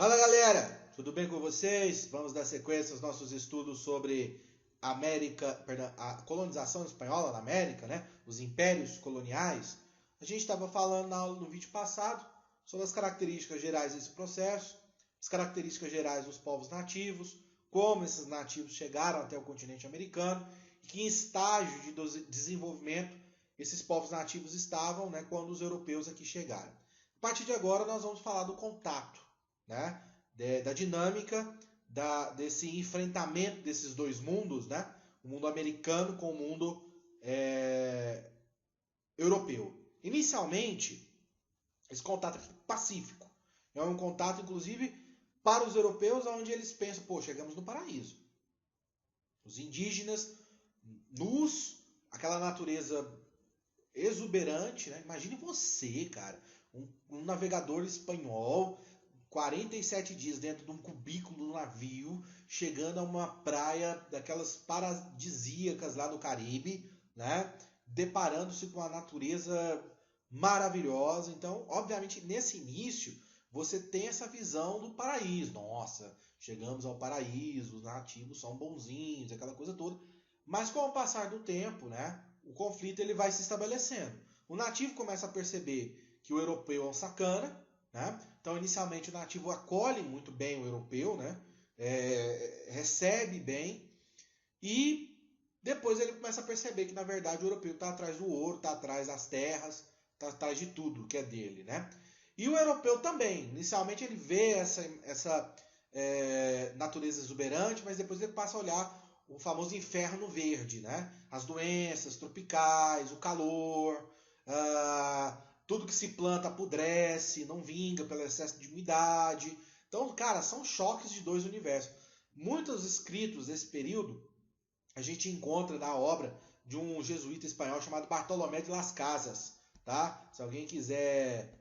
Fala galera, tudo bem com vocês? Vamos dar sequência aos nossos estudos sobre a colonização espanhola na América, né? Os impérios coloniais. A gente estava falando no vídeo passado sobre as características gerais desse processo, as características gerais dos povos nativos, como esses nativos chegaram até o continente americano e que estágio de desenvolvimento esses povos nativos estavam, né, quando os europeus aqui chegaram. A partir de agora nós vamos falar do contato, né, da dinâmica desse enfrentamento desses dois mundos, né, o mundo americano com o mundo europeu. Inicialmente, esse contato é pacífico. É um contato, inclusive, para os europeus, onde eles pensam, pô, chegamos no paraíso. Os indígenas nus, aquela natureza exuberante, né? Imagine você, cara, um navegador espanhol, 47 dias dentro de um cubículo do navio, chegando a uma praia daquelas paradisíacas lá do Caribe, né? Deparando-se com a natureza maravilhosa. Então, obviamente, nesse início, você tem essa visão do paraíso. Nossa, chegamos ao paraíso, os nativos são bonzinhos, aquela coisa toda. Mas com o passar do tempo, né, o conflito ele vai se estabelecendo. O nativo começa a perceber que o europeu é um sacana, né? Então, inicialmente, o nativo acolhe muito bem o europeu, né? Recebe bem, e depois ele começa a perceber que, na verdade, o europeu está atrás do ouro, está atrás das terras, está atrás de tudo que é dele, né? E o europeu também. Inicialmente, ele vê essa natureza exuberante, mas depois ele passa a olhar o famoso inferno verde, né? As doenças tropicais, o calor, tudo que se planta apodrece, não vinga pelo excesso de umidade. Então, cara, são choques de dois universos. Muitos escritos desse período a gente encontra na obra de um jesuíta espanhol chamado Bartolomé de las Casas, tá? Se alguém quiser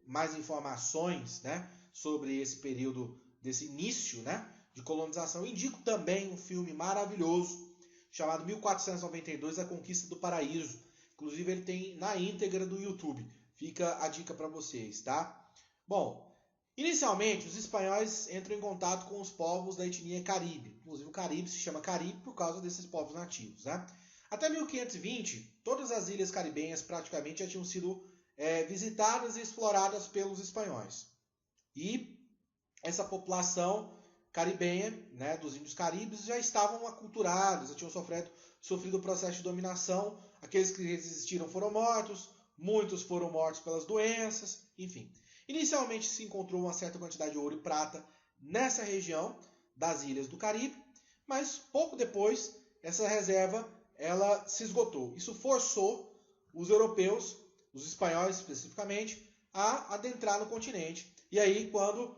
mais informações, né, sobre esse período, desse início, né, de colonização, eu indico também um filme maravilhoso chamado 1492, A Conquista do Paraíso. Inclusive ele tem na íntegra do YouTube. Fica a dica para vocês, tá? Bom, inicialmente os espanhóis entram em contato com os povos da etnia Caribe. Inclusive o Caribe se chama Caribe por causa desses povos nativos, né? Até 1520, todas as ilhas caribenhas praticamente já tinham sido visitadas e exploradas pelos espanhóis. E essa população caribenha, né, dos índios caribes, já estavam aculturados, já tinham sofrido o processo de dominação. Aqueles que resistiram foram mortos, muitos foram mortos pelas doenças, enfim. Inicialmente se encontrou uma certa quantidade de ouro e prata nessa região das ilhas do Caribe, mas pouco depois essa reserva ela se esgotou. Isso forçou os europeus, os espanhóis especificamente, a adentrar no continente. E aí, quando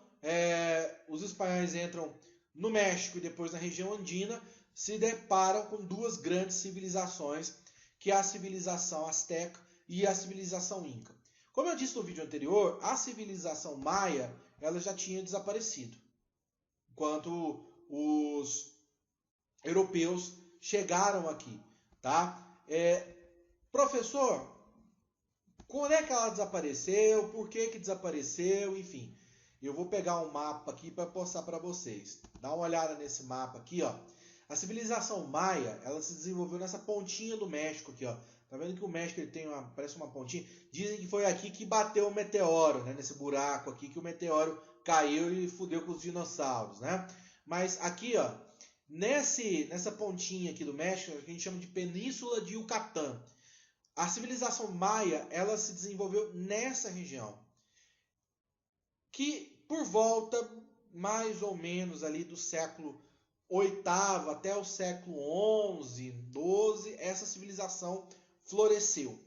os espanhóis entram no México e depois na região andina, se deparam com duas grandes civilizações, que é a civilização asteca e a civilização inca. Como eu disse no vídeo anterior, a civilização maia ela já tinha desaparecido, enquanto os europeus chegaram aqui, tá? Professor, quando é que ela desapareceu? Por que desapareceu? Enfim, eu vou pegar um mapa aqui para postar para vocês. Dá uma olhada nesse mapa aqui, ó. A civilização maia, ela se desenvolveu nessa pontinha do México aqui, ó. Tá vendo que o México ele tem parece uma pontinha? Dizem que foi aqui que bateu o meteoro, né? Nesse buraco aqui que o meteoro caiu e fudeu com os dinossauros, né? Mas aqui, ó, nessa pontinha aqui do México, a gente chama de Península de Yucatán. A civilização maia, ela se desenvolveu nessa região, que por volta mais ou menos ali do século VIII até o século XI, XII, essa civilização floresceu.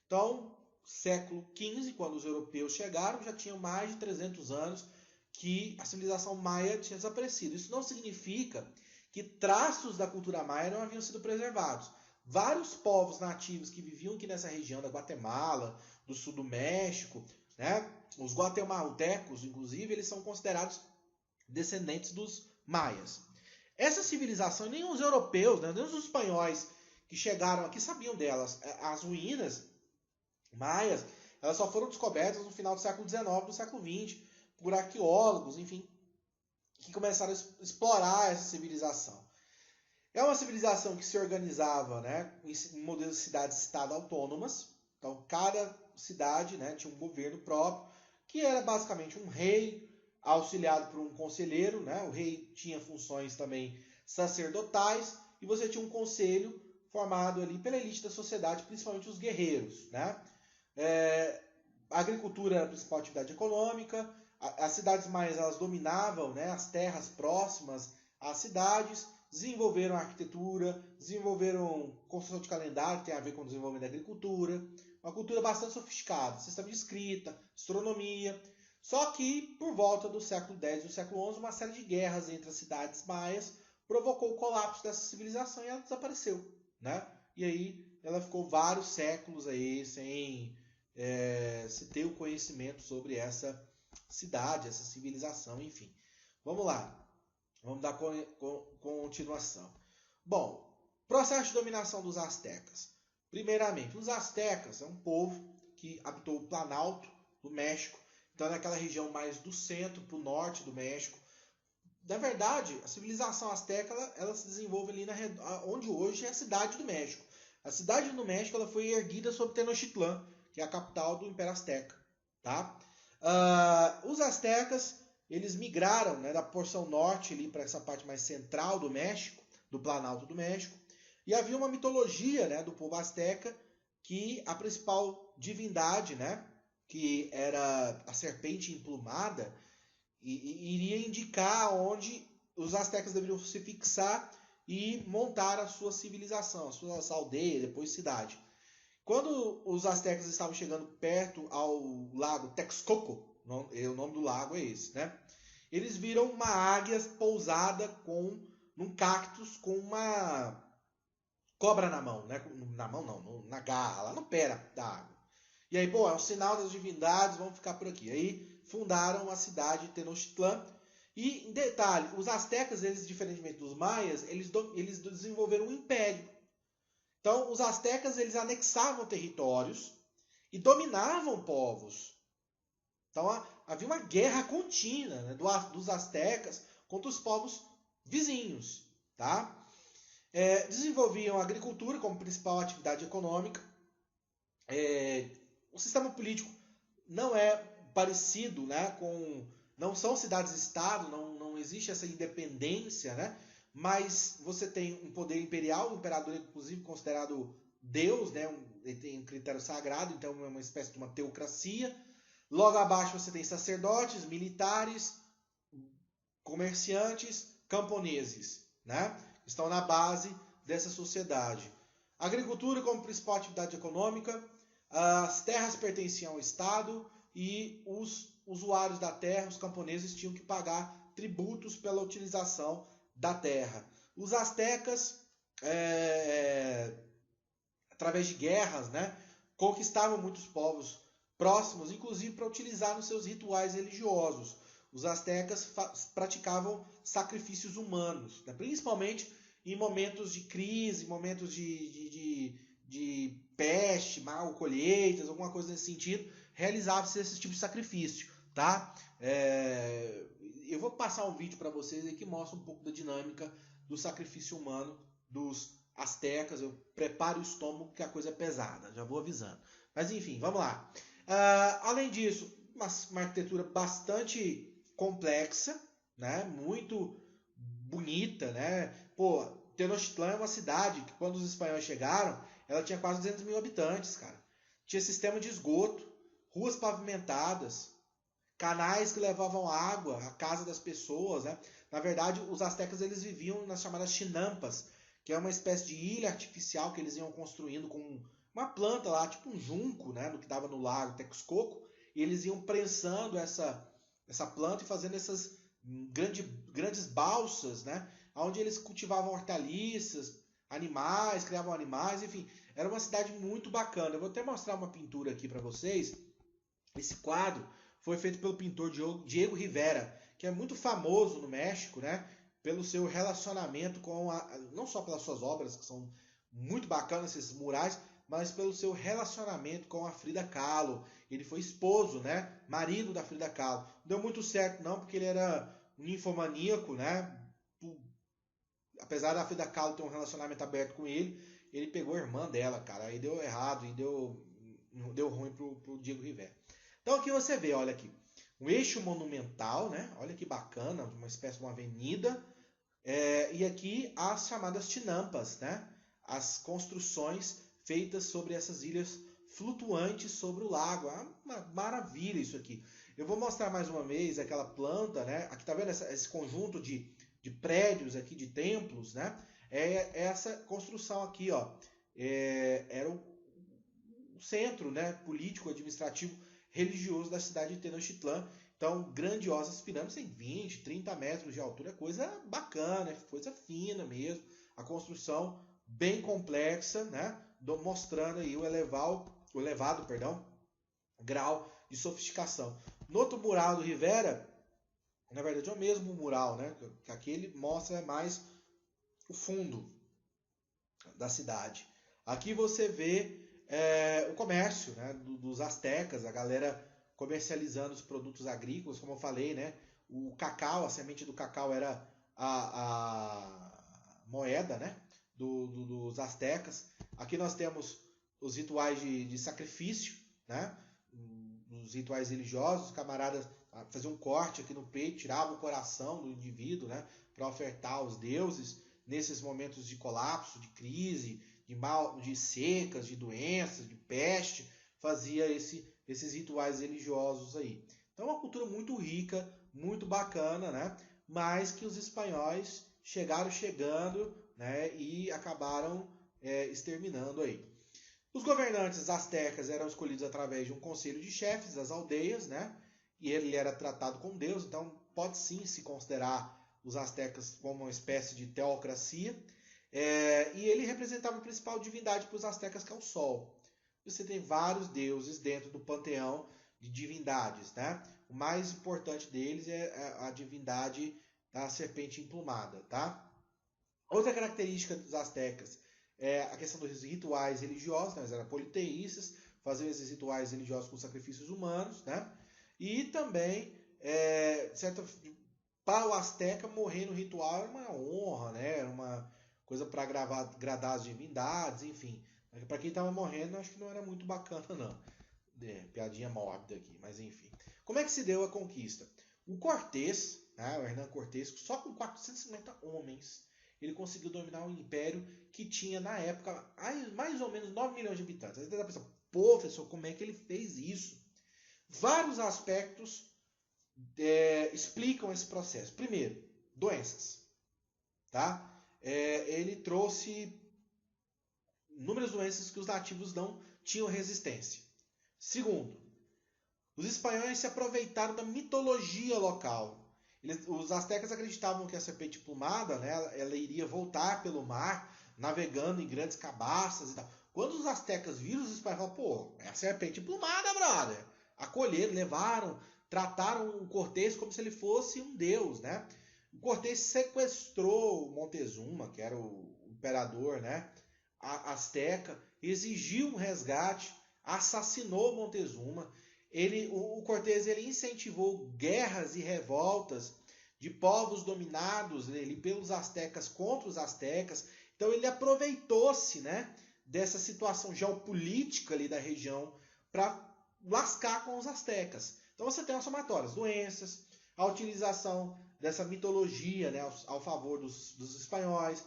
Então, século XV, quando os europeus chegaram, já tinham mais de 300 anos que a civilização maia tinha desaparecido. Isso não significa que traços da cultura maia não haviam sido preservados. Vários povos nativos que viviam aqui nessa região da Guatemala, do sul do México, né? Os guatemaltecos, inclusive, eles são considerados descendentes dos maias. Essa civilização, nem os europeus, né, nem os espanhóis que chegaram aqui sabiam delas. As ruínas maias, elas só foram descobertas no final do século XIX, do século XX, por arqueólogos, enfim, que começaram a explorar essa civilização. É uma civilização que se organizava, né, em modelos de cidades-estado autônomas. Então, cada cidade, né, tinha um governo próprio, que era basicamente um rei, auxiliado por um conselheiro, né? O rei tinha funções também sacerdotais, e você tinha um conselho formado ali pela elite da sociedade, principalmente os guerreiros, né? A agricultura era a principal atividade econômica, as cidades maias elas dominavam, né, as terras próximas às cidades, desenvolveram a arquitetura, desenvolveram construção de calendário, que tem a ver com o desenvolvimento da agricultura, uma cultura bastante sofisticada, sistema de escrita, astronomia. Só que, por volta do século X e do século XI, uma série de guerras entre as cidades maias provocou o colapso dessa civilização e ela desapareceu, né? E aí ela ficou vários séculos aí sem se ter o conhecimento sobre essa cidade, essa civilização, enfim. Vamos lá, vamos dar continuação. Bom, processo de dominação dos astecas. Primeiramente, os astecas é um povo que habitou o Planalto do México, então naquela região mais do centro para o norte do México. Na verdade, a civilização asteca ela se desenvolve ali onde hoje é a cidade do México. A cidade do México ela foi erguida sobre Tenochtitlan, que é a capital do Império Azteca. Tá? Os astecas eles migraram, né, da porção norte para essa parte mais central do México, do Planalto do México, e havia uma mitologia, né, do povo asteca que a principal divindade, né, que era a serpente emplumada, iria indicar onde os astecas deveriam se fixar e montar a sua civilização, a sua aldeia, depois cidade. Quando os astecas estavam chegando perto ao lago Texcoco, o nome do lago é esse, né? Eles viram uma águia pousada num cactus com uma cobra na mão, né? Na mão não, na garra, lá no pé da água. E aí, é um sinal das divindades, vamos ficar por aqui. Aí fundaram a cidade de Tenochtitlan. E, em detalhe, os astecas, eles, diferentemente dos maias, eles desenvolveram um império. Então, os astecas, eles anexavam territórios e dominavam povos. Então, havia uma guerra contínua, né, dos astecas contra os povos vizinhos. Tá? Desenvolviam a agricultura como principal atividade econômica. O sistema político não é parecido, né, não são cidades-estado, não existe essa independência, né, mas você tem um poder imperial, o imperador é inclusive considerado Deus, né, ele tem um critério sagrado, então é uma espécie de uma teocracia. Logo abaixo você tem sacerdotes, militares, comerciantes, camponeses, né, que estão na base dessa sociedade. A agricultura como principal atividade econômica, as terras pertenciam ao Estado e os usuários da terra, os camponeses, tinham que pagar tributos pela utilização da terra. Os astecas, através de guerras, né, conquistavam muitos povos próximos, inclusive para utilizar nos seus rituais religiosos. Os astecas praticavam sacrifícios humanos, né, principalmente em momentos de crise, momentos de peste, mal colheitas, alguma coisa nesse sentido, realizava-se esse tipo de sacrifício, tá? Eu vou passar um vídeo para vocês aí que mostra um pouco da dinâmica do sacrifício humano dos astecas. Eu preparo o estômago que a coisa é pesada, já vou avisando. Mas enfim, vamos lá. Além disso, uma arquitetura bastante complexa, né? Muito bonita, né? Tenochtitlan é uma cidade que quando os espanhóis chegaram, ela tinha quase 200 mil habitantes, cara. Tinha sistema de esgoto, ruas pavimentadas, canais que levavam água à casa das pessoas, né? Na verdade, os astecas eles viviam nas chamadas chinampas, que é uma espécie de ilha artificial que eles iam construindo com uma planta lá, tipo um junco, né? No que dava no lago Texcoco, e eles iam prensando essa planta e fazendo essas grandes balsas, né? Onde eles cultivavam hortaliças, animais, criavam animais, enfim, era uma cidade muito bacana. Eu vou até mostrar uma pintura aqui para vocês. Esse quadro foi feito pelo pintor Diego Rivera, que é muito famoso no México, né? Pelo seu relacionamento não só pelas suas obras, que são muito bacanas, esses murais, mas pelo seu relacionamento com a Frida Kahlo. ele foi esposo, né? Marido da Frida Kahlo. Não deu muito certo não, porque ele era um ninfomaníaco, né? Apesar da Frida Kahlo ter um relacionamento aberto com ele, ele pegou a irmã dela, cara. Aí deu errado e deu ruim pro Diego Rivera. Então aqui você vê, olha aqui, um eixo monumental, né? Olha que bacana, uma espécie de uma avenida. E aqui as chamadas tinampas, né? As construções feitas sobre essas ilhas flutuantes sobre o lago. É uma maravilha isso aqui. Eu vou mostrar mais uma vez aquela planta, né? Aqui tá vendo esse conjunto de prédios aqui, de templos, né? Essa construção aqui, ó. Era o centro, né? Político, administrativo, religioso da cidade de Tenochtitlan. Então, grandiosas pirâmides em 20, 30 metros de altura, coisa bacana, coisa fina mesmo. A construção bem complexa, né? Mostrando aí o elevado grau de sofisticação. No outro mural do Rivera, na verdade é o mesmo mural, né? Que aquele mostra mais o fundo da cidade. Aqui você vê o comércio, né? Dos astecas, a galera comercializando os produtos agrícolas, como eu falei, né? O cacau, a semente do cacau era a moeda, né? Dos astecas. Aqui nós temos os rituais de sacrifício, né? Os rituais religiosos, os camaradas faziam um corte aqui no peito, tiravam o coração do indivíduo, né? Para ofertar aos deuses nesses momentos de colapso, de crise, de secas, de doenças, de peste, fazia esses rituais religiosos aí. Então é uma cultura muito rica, muito bacana, né? Mas que os espanhóis chegando, né? E acabaram exterminando aí. Os governantes astecas eram escolhidos através de um conselho de chefes das aldeias, né? E ele era tratado como Deus, então pode sim se considerar os astecas como uma espécie de teocracia. E ele representava a principal divindade para os astecas, que é o Sol. Você tem vários deuses dentro do panteão de divindades, né? O mais importante deles é a divindade da serpente emplumada, tá? Outra característica dos astecas é a questão dos rituais religiosos, né? Eles eram politeístas, faziam esses rituais religiosos com sacrifícios humanos, né? E também, para o asteca, morrer no ritual era uma honra, né? Era uma coisa para agradar as divindades, enfim. Para quem estava morrendo, acho que não era muito bacana, não. Piadinha mórbida aqui, mas enfim. Como é que se deu a conquista? O Cortés, né, o Hernán Cortés, só com 450 homens, ele conseguiu dominar um império que tinha, na época, mais ou menos 9 milhões de habitantes. Aí você está pensando, pô, professor, como é que ele fez isso? Vários aspectos explicam esse processo. Primeiro, doenças. Tá? Ele trouxe inúmeras doenças que os nativos não tinham resistência. Segundo, os espanhóis se aproveitaram da mitologia local. Os astecas acreditavam que a serpente plumada, né, ela iria voltar pelo mar, navegando em grandes cabaças e tal. Quando os astecas viram os espanhóis, falaram, pô, é a serpente plumada, brother. Acolheram, levaram, trataram o Cortés como se ele fosse um deus, né? O Cortés sequestrou o Montezuma, que era o imperador, né, asteca, exigiu um resgate, assassinou Montezuma. O Cortés incentivou guerras e revoltas de povos dominados pelos astecas contra os astecas. Então ele aproveitou-se, né, dessa situação geopolítica ali da região para lascar com os astecas. Então você tem as somatórias, doenças, a utilização dessa mitologia, né, ao favor dos espanhóis,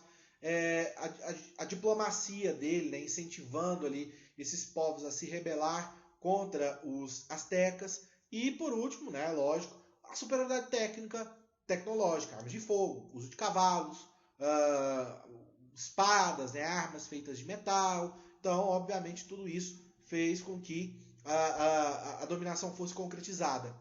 a diplomacia dele, né, incentivando ali esses povos a se rebelar contra os astecas e, por último, né, lógico, a superioridade tecnológica, armas de fogo, uso de cavalos, espadas, né, armas feitas de metal. Então, obviamente, tudo isso fez com que a dominação fosse concretizada.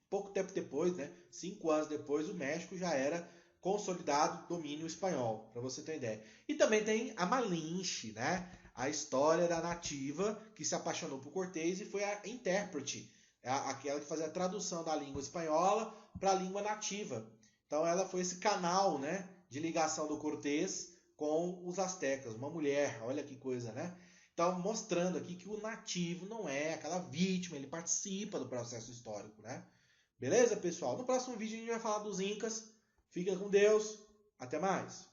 Pouco tempo depois, né, 5 anos depois, o México já era consolidado domínio espanhol, para você ter ideia. E também tem a Malinche, né, a história da nativa que se apaixonou por Cortés e foi a intérprete, aquela que fazia a tradução da língua espanhola para a língua nativa. Então ela foi esse canal, né, de ligação do Cortés com os astecas, uma mulher, olha que coisa, né? Então, mostrando aqui que o nativo não é aquela vítima, ele participa do processo histórico, né? Beleza, pessoal? No próximo vídeo a gente vai falar dos Incas. Fica com Deus. Até mais.